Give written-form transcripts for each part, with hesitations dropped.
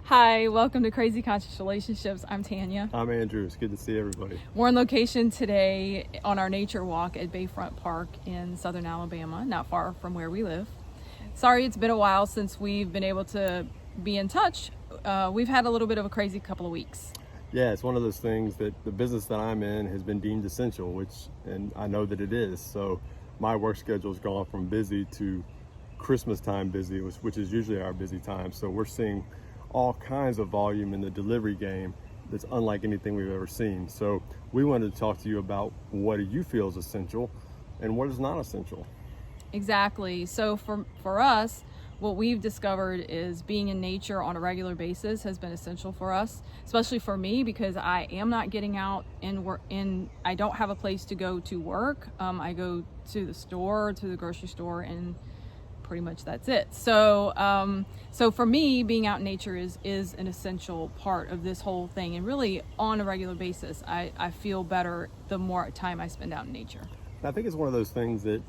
Hi, welcome to Crazy Conscious Relationships. I'm Tanya. I'm Andrew. It's good to see everybody. We're on location today on our nature walk at Bayfront Park in southern Alabama, not far from where we live. Sorry, it's been a while since we've been able to be in touch. We've had a little bit of a crazy couple of weeks. Yeah, it's one of those things that the business that I'm in has been deemed essential, and I know that it is. So my work schedule has gone from busy to Christmas time busy, which is usually our busy time. So we're seeing all kinds of volume in the delivery game that's unlike anything we've ever seen. So we wanted to talk to you about what do you feel is essential and what is not essential. Exactly. So for us, what we've discovered is being in nature on a regular basis has been essential for us, especially for me because I am not getting out and I don't have a place to go to work. I go to the store, to the grocery store, and pretty much that's it. So for me, being out in nature is an essential part of this whole thing, and really on a regular basis, I feel better the more time I spend out in nature. I think it's one of those things that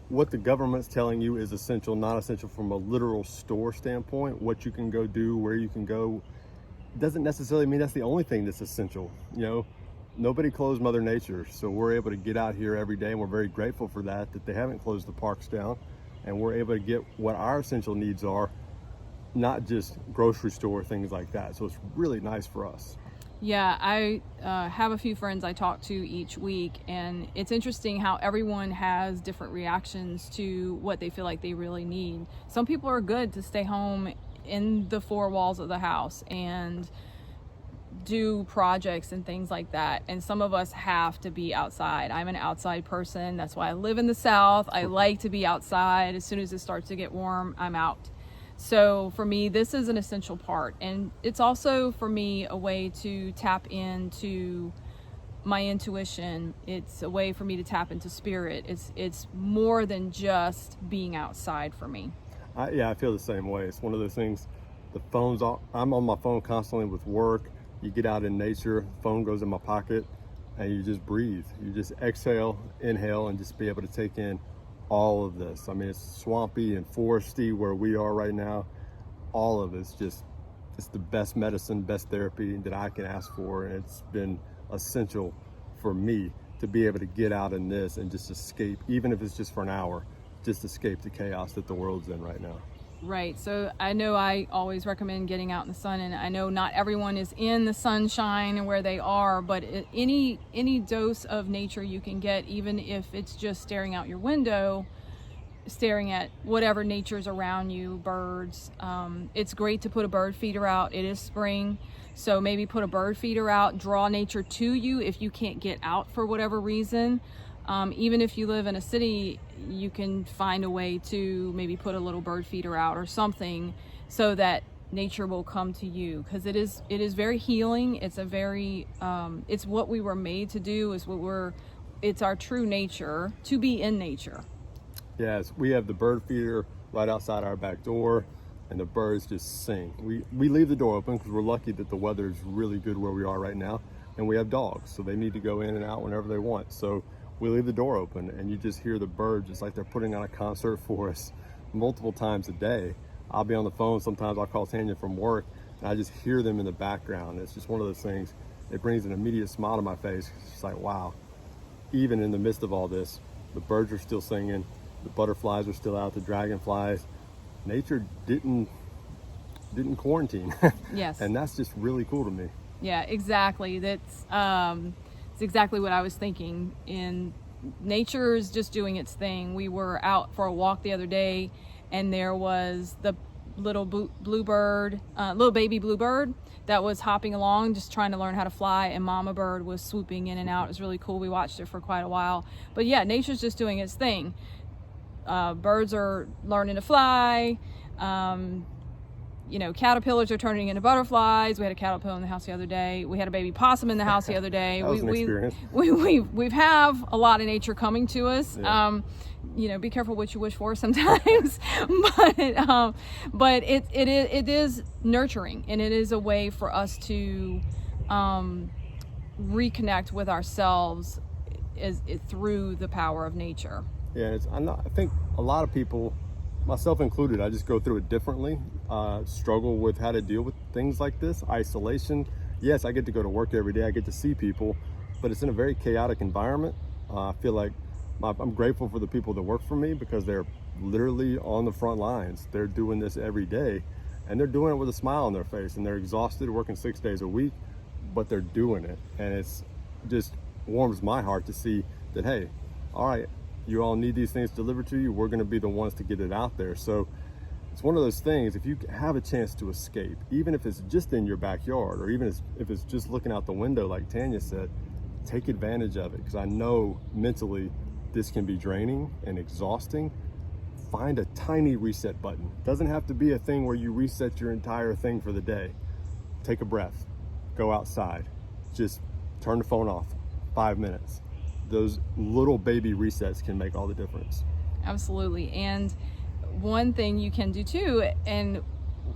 what the government's telling you is essential, not essential from a literal store standpoint. What you can go do, where you can go, doesn't necessarily mean that's the only thing that's essential. You know, nobody closed Mother Nature, so we're able to get out here every day, and we're very grateful for that they haven't closed the parks down, and we're able to get what our essential needs are, not just grocery store, things like that. So it's really nice for us. Yeah, I have a few friends I talk to each week, and it's interesting how everyone has different reactions to what they feel like they really need. Some people are good to stay home in the four walls of the house and do projects and things like that, and some of us have to be outside. I'm an outside person. That's why I live in the South. I like to be outside. As soon as it starts to get warm, I'm out. So for me, this is an essential part, and it's also for me a way to tap into my intuition. It's a way for me to tap into spirit. It's more than just being outside for me. I feel the same way. It's one of those things. I'm on my phone constantly with work. You get out in nature, phone goes in my pocket, and you just breathe. You just exhale, inhale, and just be able to take in all of this. I mean, it's swampy and foresty where we are right now. All of it's the best medicine, best therapy that I can ask for. And it's been essential for me to be able to get out in this and just escape, even if it's just for an hour, just escape the chaos that the world's in right now. Right. So I know I always recommend getting out in the sun, and I know not everyone is in the sunshine where they are, but any dose of nature you can get, even if it's just staring out your window, staring at whatever nature's around you, birds. It's great to put a bird feeder out. It is spring, so maybe put a bird feeder out, draw nature to you if you can't get out for whatever reason. Even if you live in a city, you can find a way to maybe put a little bird feeder out or something so that nature will come to you, because it is very healing. It's it's what we were made to do. It's our true nature to be in nature. Yes, we have the bird feeder right outside our back door, and the birds just sing. We leave the door open because we're lucky that the weather is really good where we are right now, and we have dogs, so they need to go in and out whenever they want. So we leave the door open, and you just hear the birds. It's like they're putting on a concert for us multiple times a day. I'll be on the phone. Sometimes I'll call Tanya from work, and I just hear them in the background. It's just one of those things. It brings an immediate smile to my face. It's just like, wow, even in the midst of all this, the birds are still singing. The butterflies are still out, the dragonflies. Nature didn't quarantine. Yes. And that's just really cool to me. Yeah, exactly. That's exactly what I was thinking. In nature is just doing its thing. We were out for a walk the other day, and there was the little bluebird, little baby bluebird that was hopping along, just trying to learn how to fly, and mama bird was swooping in and out. It was really cool. We watched it for quite a while. But yeah, nature's just doing its thing. Birds are learning to fly. Caterpillars are turning into butterflies. We had a caterpillar in the house the other day. We had a baby possum in the house the other day. That was an experience. We have a lot of nature coming to us. Yeah. Be careful what you wish for sometimes, but it is nurturing, and it is a way for us to reconnect with ourselves through the power of nature. Yeah, I think a lot of people myself included, I just go through it differently. Struggle with how to deal with things like this, isolation. Yes, I get to go to work every day. I get to see people, but it's in a very chaotic environment. I feel like I'm grateful for the people that work for me because they're literally on the front lines. They're doing this every day, and they're doing it with a smile on their face, and they're exhausted working 6 days a week, but they're doing it. And it's just warms my heart to see that, hey, all right, you all need these things delivered to you. We're going to be the ones to get it out there. So it's one of those things, if you have a chance to escape, even if it's just in your backyard, or even if it's just looking out the window, like Tanya said, take advantage of it. Because I know mentally this can be draining and exhausting. Find a tiny reset button. Doesn't have to be a thing where you reset your entire thing for the day. Take a breath, go outside, just turn the phone off, 5 minutes. Those little baby resets can make all the difference. Absolutely. And one thing you can do too, and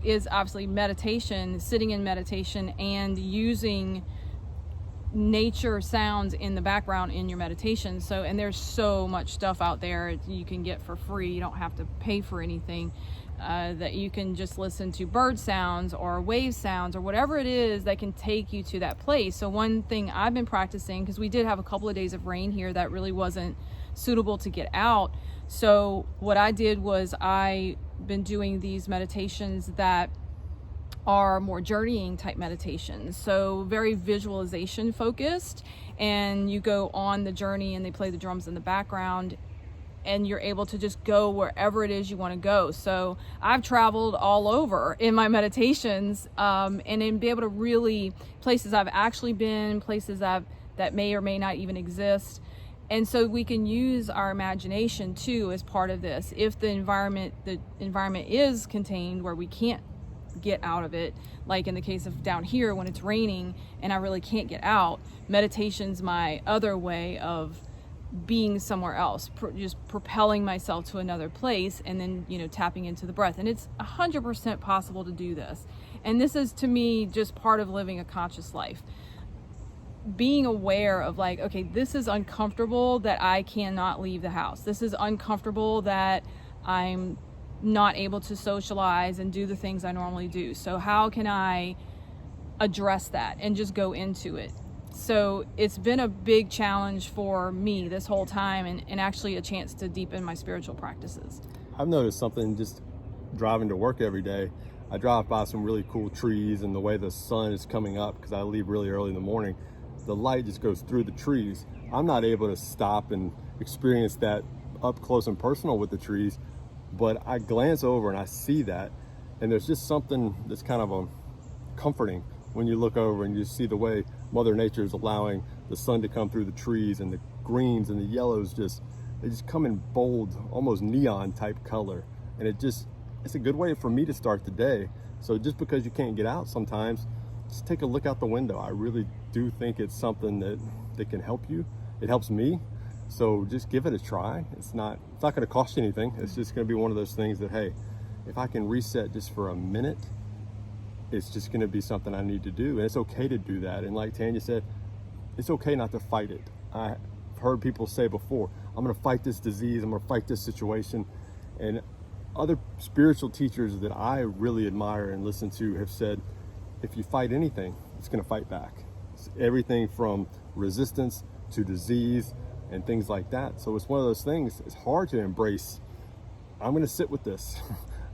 is obviously meditation, sitting in meditation and using nature sounds in the background in your meditation. So, and there's so much stuff out there you can get for free. You don't have to pay for anything. That you can just listen to bird sounds or wave sounds or whatever it is that can take you to that place. So one thing I've been practicing, because we did have a couple of days of rain here that really wasn't suitable to get out. So what I did was I've been doing these meditations that are more journeying type meditations, so very visualization focused, and you go on the journey and they play the drums in the background and you're able to just go wherever it is you want to go. So I've traveled all over in my meditations, and then be able to really, places I've actually been, places that may or may not even exist. And so we can use our imagination too as part of this. If the environment is contained where we can't get out of it, like in the case of down here when it's raining and I really can't get out, meditation's my other way of being somewhere else, just propelling myself to another place, and then, you know, tapping into the breath. And it's 100% possible to do this. And this is, to me, just part of living a conscious life. Being aware of, like, okay, this is uncomfortable that I cannot leave the house. This is uncomfortable that I'm not able to socialize and do the things I normally do. So how can I address that and just go into it? So it's been a big challenge for me this whole time, and actually a chance to deepen my spiritual practices. I've noticed something just driving to work every day. I drive by some really cool trees, and the way the sun is coming up, because I leave really early in the morning, the light just goes through the trees. I'm not able to stop and experience that up close and personal with the trees, but I glance over and I see that, and there's just something that's kind of comforting when you look over and you see the way Mother Nature is allowing the sun to come through the trees, and the greens and the yellows they just come in bold, almost neon type color. And it's a good way for me to start the day. So just because you can't get out sometimes, just take a look out the window. I really do think it's something that can help you. It helps me. So just give it a try. It's not going to cost you anything. It's just going to be one of those things that, hey, if I can reset just for a minute, it's just going to be something I need to do. And it's okay to do that. And like Tanya said, it's okay not to fight it. I've heard people say before, I'm going to fight this disease, I'm going to fight this situation. And other spiritual teachers that I really admire and listen to have said, if you fight anything, it's going to fight back. It's everything from resistance to disease and things like that. So it's one of those things, it's hard to embrace. I'm going to sit with this.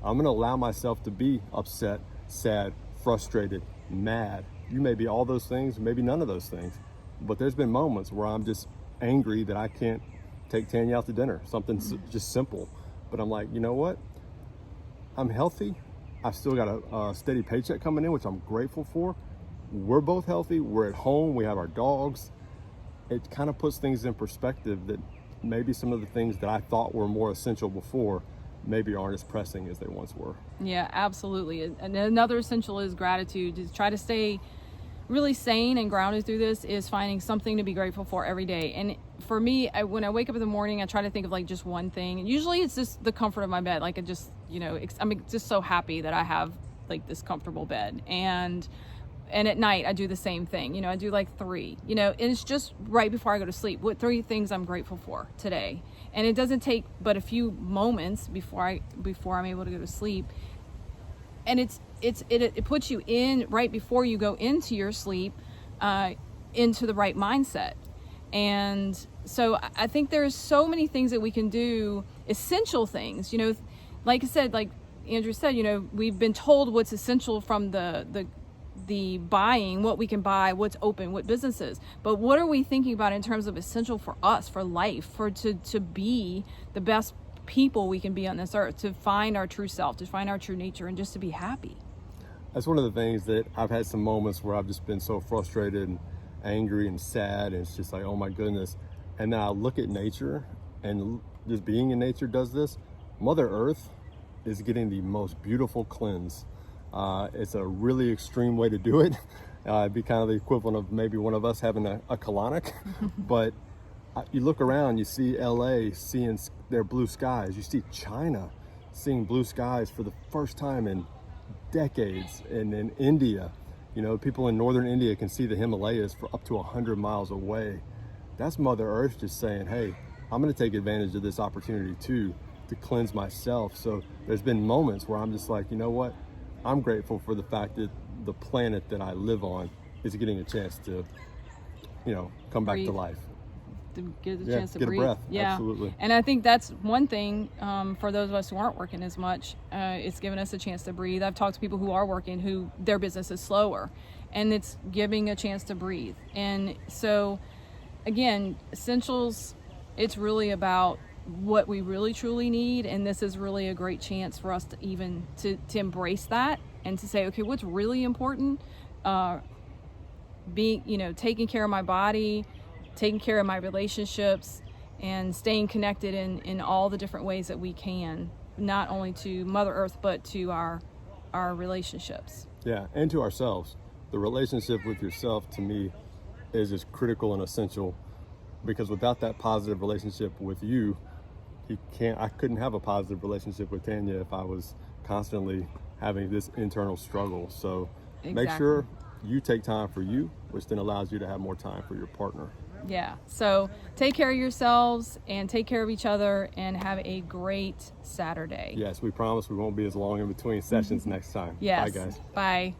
I'm going to allow myself to be upset, sad, frustrated, mad. You may be all those things, maybe none of those things. But there's been moments where I'm just angry that I can't take Tanya out to dinner, something just simple. But I'm like, you know what? I'm healthy. I've still got a steady paycheck coming in, which I'm grateful for. We're both healthy. We're at home. We have our dogs. It kind of puts things in perspective that maybe some of the things that I thought were more essential before maybe aren't as pressing as they once were. Yeah, absolutely. And another essential is gratitude. To try to stay really sane and grounded through this is finding something to be grateful for every day. And for me, when I wake up in the morning, I try to think of like just one thing. And usually it's just the comfort of my bed. Like, I'm just so happy that I have like this comfortable bed. And and at night I do the same thing. You know, I do like 3, you know, and it's just right before I go to sleep. What 3 things I'm grateful for today? And it doesn't take but a few moments before I'm able to go to sleep. And it puts you in right before you go into your sleep, into the right mindset. And so I think there's so many things that we can do, essential things, you know, like I said, like Andrew said, you know, we've been told what's essential from the buying, what we can buy, what's open, what businesses. But what are we thinking about in terms of essential for us, for life, to be the best people we can be on this earth, to find our true self, to find our true nature, and just to be happy. That's one of the things that I've had some moments where I've just been so frustrated and angry and sad, and it's just like, oh my goodness. And then I look at nature, and just being in nature does this. Mother Earth is getting the most beautiful cleanse. It's a really extreme way to do it. It'd be kind of the equivalent of maybe one of us having a colonic. But you look around, you see LA seeing their blue skies. You see China seeing blue skies for the first time in decades. And in India, you know, people in northern India can see the Himalayas for up to 100 miles away. That's Mother Earth just saying, hey, I'm going to take advantage of this opportunity too, to cleanse myself. So there's been moments where I'm just like, you know what? I'm grateful for the fact that the planet that I live on is getting a chance to, you know, come back to life. To get a chance to get breathe. a breath. Yeah. Absolutely. And I think that's one thing, for those of us who aren't working as much, it's given us a chance to breathe. I've talked to people who are working who their business is slower, and it's giving a chance to breathe. And so again, essentials, it's really about what we really truly need, and this is really a great chance for us to even to embrace that and to say, okay, what's really important? Being, you know, taking care of my body, taking care of my relationships, and staying connected in all the different ways that we can, not only to Mother Earth, but to our relationships. Yeah, and to ourselves. The relationship with yourself, to me, is as critical and essential, because without that positive relationship with you, I couldn't have a positive relationship with Tanya if I was constantly having this internal struggle. So Make sure you take time for you, which then allows you to have more time for your partner. Yeah. So take care of yourselves and take care of each other, and have a great Saturday. Yes, we promise we won't be as long in between sessions next time. Yes. Bye, guys. Bye.